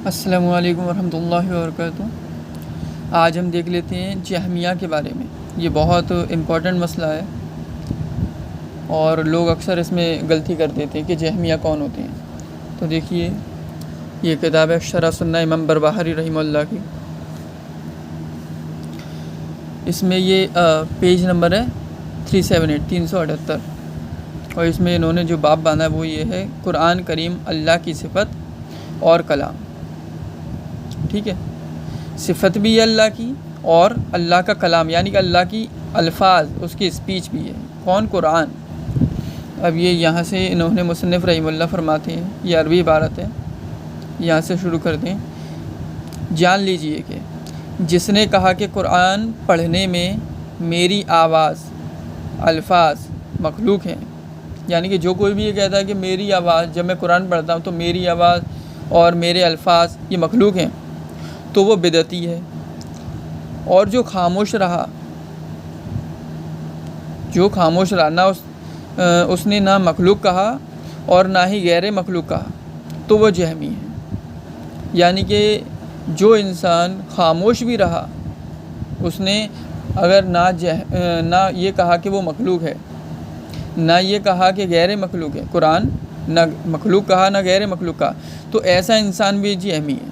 السلام علیکم ورحمۃ اللہ وبرکاتہ۔ آج ہم دیکھ لیتے ہیں جہمیہ کے بارے میں۔ یہ بہت امپورٹنٹ مسئلہ ہے اور لوگ اکثر اس میں غلطی کر دیتے ہیں کہ جہمیہ کون ہوتے ہیں۔ تو دیکھیے، یہ کتاب ہے شرح سنہ امام بربہاری رحمہ اللہ کی۔ اس میں یہ پیج نمبر ہے 378 اور اس میں انہوں نے جو باب باندھا ہے وہ یہ ہے قرآن کریم اللہ کی صفت اور کلام۔ ٹھیک ہے، صفت بھی ہے اللہ کی اور اللہ کا کلام یعنی کہ اللہ کی الفاظ، اس کی اسپیچ بھی ہے۔ کون؟ قرآن۔ اب یہ یہاں سے انہوں نے مصنف رحمہ اللہ فرماتے ہیں، یہ عربی عبارت ہے، یہاں سے شروع کرتے ہیں۔ جان لیجئے کہ جس نے کہا کہ قرآن پڑھنے میں میری آواز، الفاظ مخلوق ہیں، یعنی کہ جو کوئی بھی یہ کہتا ہے کہ میری آواز، جب میں قرآن پڑھتا ہوں تو میری آواز اور میرے الفاظ یہ مخلوق ہیں، تو وہ بدعتی ہے۔ اور جو خاموش رہا، نہ اس نے نہ مخلوق کہا اور نہ ہی غیر مخلوق کہا، تو وہ جہمی ہے۔ یعنی کہ جو انسان خاموش بھی رہا، اس نے اگر نہ یہ کہا کہ وہ مخلوق ہے، نہ یہ کہا کہ غیر مخلوق ہے، قرآن نہ مخلوق کہا نہ غیر مخلوق کہا، تو ایسا انسان بھی جہمی ہے۔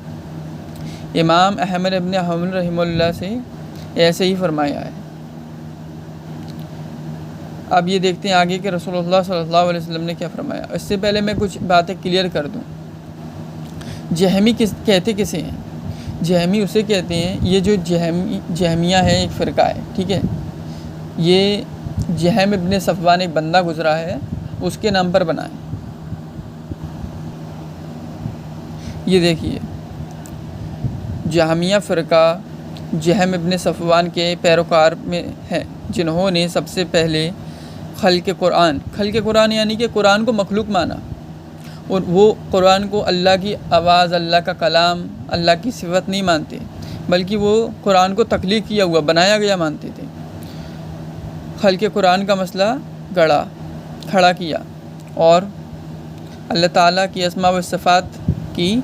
امام احمد ابن حنبل رحمہ اللہ سے ایسے ہی فرمایا ہے۔ اب یہ دیکھتے ہیں آگے کہ رسول اللہ صلی اللہ علیہ وسلم نے کیا فرمایا۔ اس سے پہلے میں کچھ باتیں کلیئر کر دوں۔ جہمی کہتے کسے ہیں؟ جہمی اسے کہتے ہیں، یہ جو جہمیہ ہے ایک فرقہ ہے، ٹھیک ہے۔ یہ جہم ابن صفوان ایک بندہ گزرا ہے، اس کے نام پر بنا ہے۔ یہ دیکھیے، جہمیہ فرقہ جہم ابن صفوان کے پیروکار میں ہے، جنہوں نے سب سے پہلے خلق قرآن یعنی کہ قرآن کو مخلوق مانا، اور وہ قرآن کو اللہ کی آواز، اللہ کا کلام، اللہ کی صفت نہیں مانتے، بلکہ وہ قرآن کو تخلیق کیا ہوا، بنایا گیا مانتے تھے۔ خلق قرآن کا مسئلہ کھڑا کیا اور اللہ تعالیٰ کی اسماء و صفات کی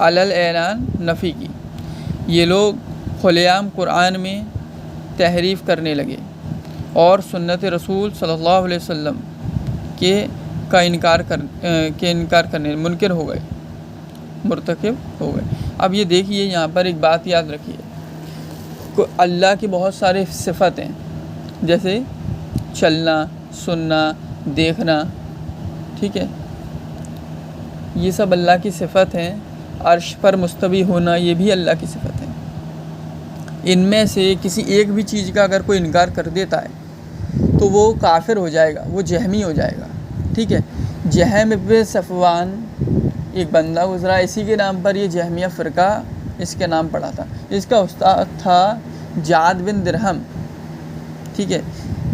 علل اعلان نفی کی۔ یہ لوگ کھلے عام قرآن میں تحریف کرنے لگے اور سنت رسول صلی اللہ علیہ وسلم کا انکار کرنے منکر ہو گئے، مرتکب ہو گئے۔ اب یہ دیکھیے، یہاں پر ایک بات یاد رکھیے، اللہ کی بہت سارے صفت ہیں، جیسے چلنا، سننا، دیکھنا، ٹھیک ہے، یہ سب اللہ کی صفت ہیں۔ عرش پر مستوی ہونا، یہ بھی اللہ کی صفت ہے۔ ان میں سے کسی ایک بھی چیز کا اگر کوئی انکار کر دیتا ہے تو وہ کافر ہو جائے گا، وہ جہمی ہو جائے گا، ٹھیک ہے۔ جہم ابن صفوان ایک بندہ گزرا، اسی کے نام پر یہ جہمیہ فرقہ اس کے نام پڑا تھا۔ اس کا استاد تھا جعد بن درہم، ٹھیک ہے۔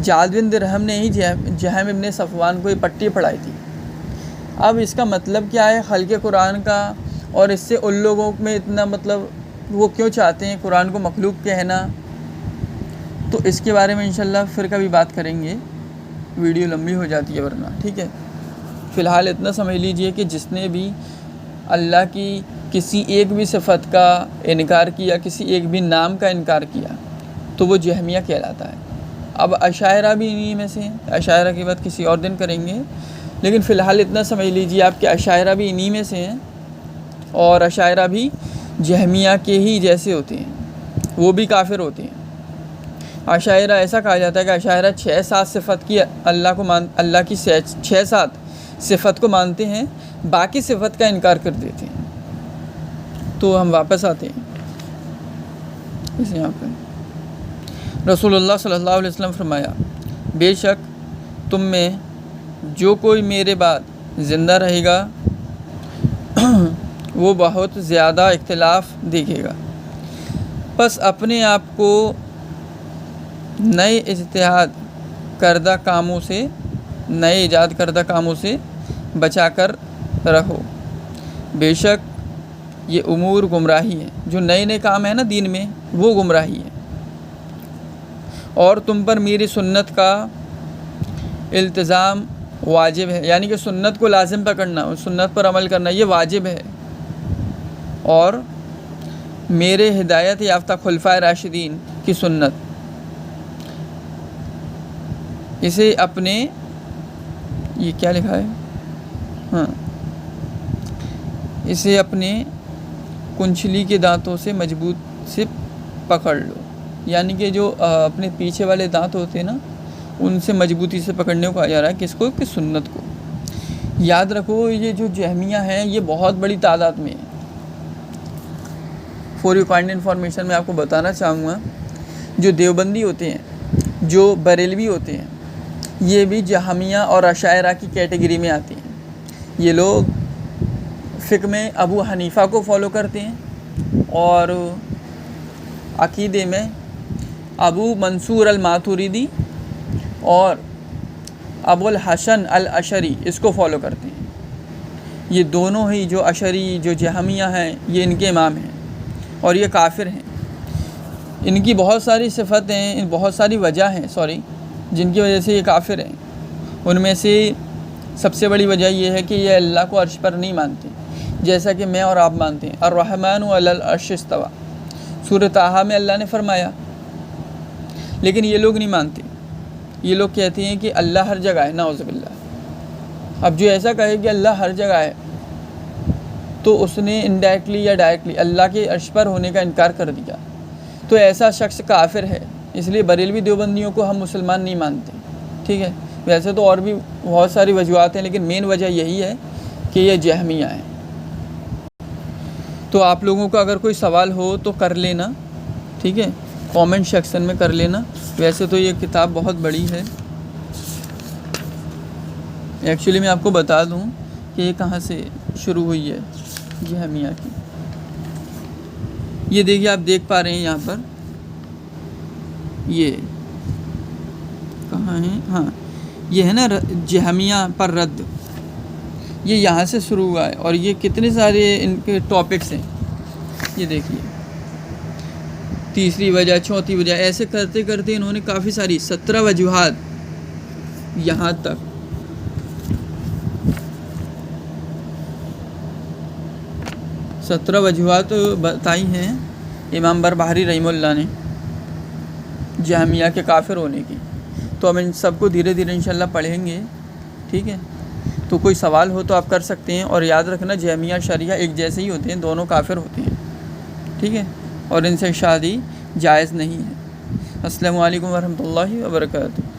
جعد بن درہم نے ہی جہم ابن صفوان کو یہ پٹی پڑھائی تھی۔ اب اس کا مطلب کیا ہے خلق قرآن کا، اور اس سے ان لوگوں میں اتنا مطلب وہ کیوں چاہتے ہیں قرآن کو مخلوق کہنا، تو اس کے بارے میں انشاءاللہ پھر کبھی بات کریں گے، ویڈیو لمبی ہو جاتی ہے ورنہ، ٹھیک ہے۔ فی الحال اتنا سمجھ لیجئے کہ جس نے بھی اللہ کی کسی ایک بھی صفت کا انکار کیا، کسی ایک بھی نام کا انکار کیا، تو وہ جہمیہ کہلاتا ہے۔ اب اشاعرہ بھی انہی میں سے ہیں، اشاعرہ کی بات کسی اور دن کریں گے، لیکن فی الحال اتنا سمجھ لیجئے آپ کہ اشاعرہ بھی انہی میں سے ہیں، اور اشاعرہ بھی جہمیہ کے ہی جیسے ہوتے ہیں، وہ بھی کافر ہوتے ہیں۔ اشاعرہ ایسا کہا جاتا ہے کہ اشاعرہ 6-7 صفت کی اللہ کی 6-7 صفت کو مانتے ہیں، باقی صفت کا انکار کر دیتے ہیں۔ تو ہم واپس آتے ہیں اس یہاں پہ۔ رسول اللہ صلی اللہ علیہ وسلم فرمایا، بے شک تم میں جو کوئی میرے بعد زندہ رہے گا وہ بہت زیادہ اختلاف دیکھے گا، پس اپنے آپ کو نئے ایجاد کردہ کاموں سے بچا کر رہو۔ بے شک یہ امور گمراہی ہے، جو نئے کام ہیں نا دین میں، وہ گمراہی ہے۔ اور تم پر میری سنت کا التزام واجب ہے، یعنی کہ سنت کو لازم پکڑنا، سنت پر عمل کرنا یہ واجب ہے، اور میرے ہدایت یافتہ خلفائے راشدین کی سنت اسے اپنے، یہ کیا لکھا ہے، ہاں، اسے اپنے کنچلی کے دانتوں سے مضبوط سے پکڑ لو، یعنی کہ جو اپنے پیچھے والے دانت ہوتے ہیں نا ان سے مضبوطی سے پکڑنے کو کہا جا رہا ہے، کس کو، کہ سنت کو۔ یاد رکھو یہ جو جہمیہ ہیں یہ بہت بڑی تعداد میں ہے۔ فور یو کائنڈ انفارمیشن میں آپ کو بتانا چاہوں گا، جو دیوبندی ہوتے ہیں، جو بریلوی ہوتے ہیں، یہ بھی جہمیہ اور اشاعرہ کی کیٹیگری میں آتے ہیں۔ یہ لوگ فقہ میں ابو حنیفہ کو فالو کرتے ہیں اور عقیدے میں ابو منصور الماتوریدی اور ابو الحسن الاشعری اس کو فالو کرتے ہیں۔ یہ دونوں ہی جو اشعری جو جہمیہ ہیں یہ ان کے امام ہیں اور یہ کافر ہیں۔ ان کی بہت ساری صفتیں، بہت ساری وجہ ہیں جن کی وجہ سے یہ کافر ہیں۔ ان میں سے سب سے بڑی وجہ یہ ہے کہ یہ اللہ کو عرش پر نہیں مانتے، جیسا کہ میں اور آپ مانتے ہیں۔ الرحمن علی العرش استویٰ سورہ طٰہٰ میں اللہ نے فرمایا، لیکن یہ لوگ نہیں مانتے۔ یہ لوگ کہتے ہیں کہ اللہ ہر جگہ ہے، نعوذ باللہ۔ اب جو ایسا کہے کہ اللہ ہر جگہ ہے تو اس نے انڈائریکٹلی یا ڈائریکٹلی اللہ کے عرش پر ہونے کا انکار کر دیا، تو ایسا شخص کافر ہے۔ اس لیے بریلوی دیوبندیوں کو ہم مسلمان نہیں مانتے، ٹھیک ہے۔ ویسے تو اور بھی بہت ساری وجوہات ہیں، لیکن مین وجہ یہی ہے کہ یہ جہمیہ ہیں۔ تو آپ لوگوں کا اگر کوئی سوال ہو تو کر لینا، ٹھیک ہے، کامنٹ سیکشن میں کر لینا۔ ویسے تو یہ کتاب بہت بڑی ہے۔ ایکچولی میں آپ کو بتا دوں کہ یہ کہاں سے شروع ہوئی ہے جہمیہ کی۔ یہ دیکھیے، آپ دیکھ پا رہے ہیں یہاں پر، یہ کہاں ہے، ہاں یہ ہے نا جہمیہ پر رد، یہ یہاں سے شروع ہوا ہے اور یہ کتنے سارے ان کے ٹاپکس ہیں۔ یہ دیکھیے، تیسری وجہ، چوتھی وجہ، ایسے کرتے کرتے انہوں نے کافی ساری 17 وجوہات یہاں تک 17 وجوہات بتائی ہیں امام بربہاری رحمہ اللہ نے جہمیہ کے کافر ہونے کی۔ تو ہم ان سب کو دھیرے دھیرے انشاءاللہ پڑھیں گے، ٹھیک ہے۔ تو کوئی سوال ہو تو آپ کر سکتے ہیں، اور یاد رکھنا جہمیہ شریعہ ایک جیسے ہی ہوتے ہیں، دونوں کافر ہوتے ہیں، ٹھیک ہے، اور ان سے شادی جائز نہیں ہے۔ السلام علیکم ورحمۃ اللہ وبرکاتہ۔